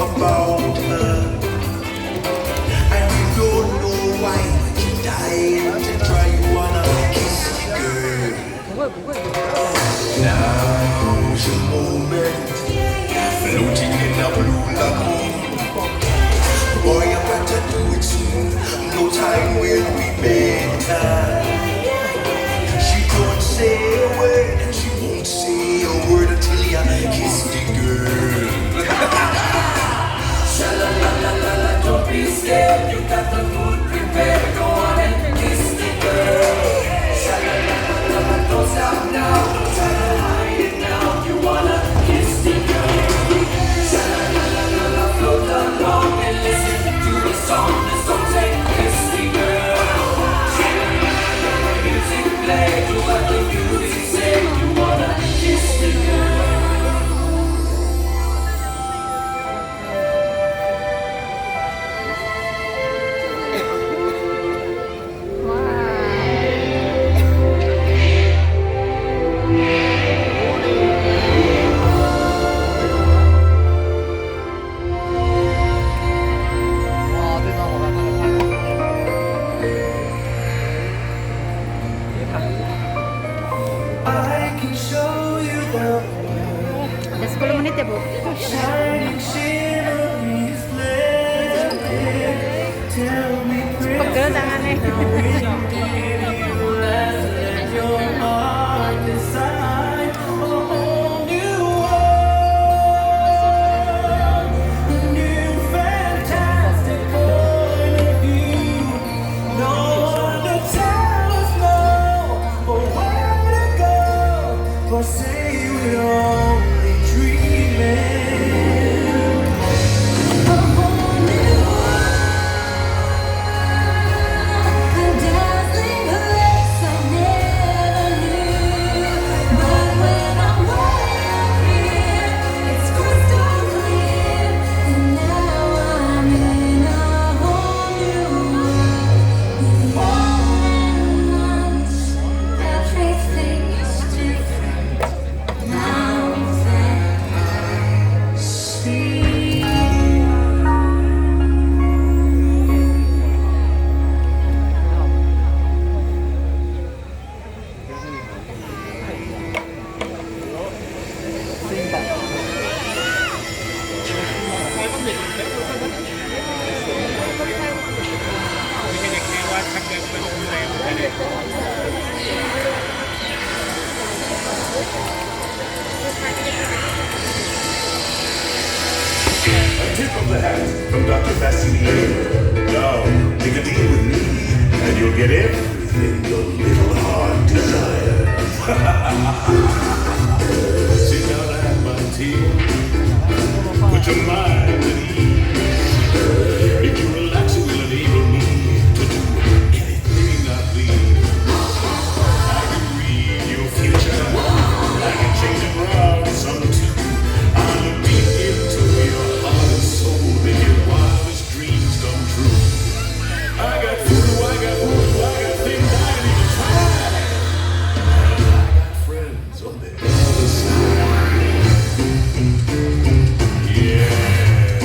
about her. And you don't know why she died to try you wanna kiss the girl. Now's the moment, floating in a blue lagoon. Boy, you better do it soon. No time will be better. She don't say a word, and she won't say a word until you kiss the girl. Sha-la-la-la-la-la, don't be scared. You got the food prepared. Go on and kiss the girl. Sha-la-la-la-la-la, don't stop now. Don't try to hide it now. You wanna kiss the girl. Sha-la-la-la-la-la, float along and listen to the song. The song say, kiss the girl. Sha-la-la-la-la, music play. Do what the music say. You wanna kiss the girl. I can show you the Ada 10 menit ya, Bu. shining shimmering splendor. Tell me Pegel tangannya. let your heart decide a whole new world, a new fantastic point of view. No one to tell us no or where to go, but say we're only dreaming. A whole new A dazzling grace I never knew. But when I'm way up here, it's crystal clear. And now I'm in a whole new world. With one once, everything is different. Now that I see. A tip of the hat from Dr. Facilier. Now, make a deal with me, and you'll get everything your little heart desires. Sit down and have my tea. Put your mind at ease. If you relax, it will enable me to do anything I please. I can read your future. I can change it around some too. I'll look deep into your heart and soul, make your wildest dreams come true. I got food, I got things I didn't even try. I got friends on the other side. Yeah.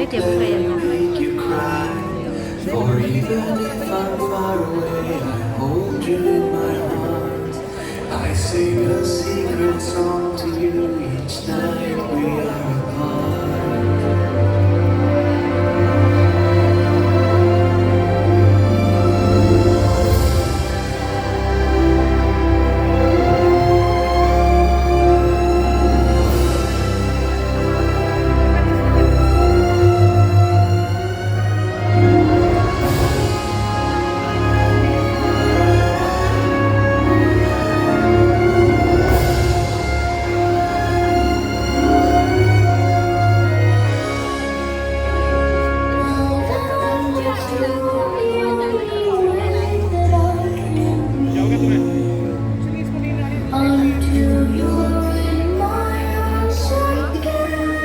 menit ya Bu kayaknya. make you cry. For even if I'm far away, I hold you in my arms. I sing a secret song to you each night we are apart. Until you're in my arms again.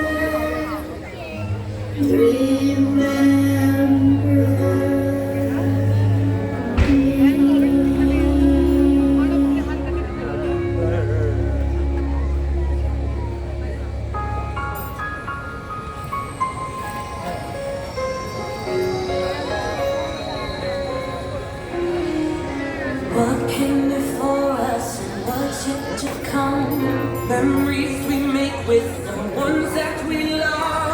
What came before us and what's yet to come? Memories we make with the ones that we love.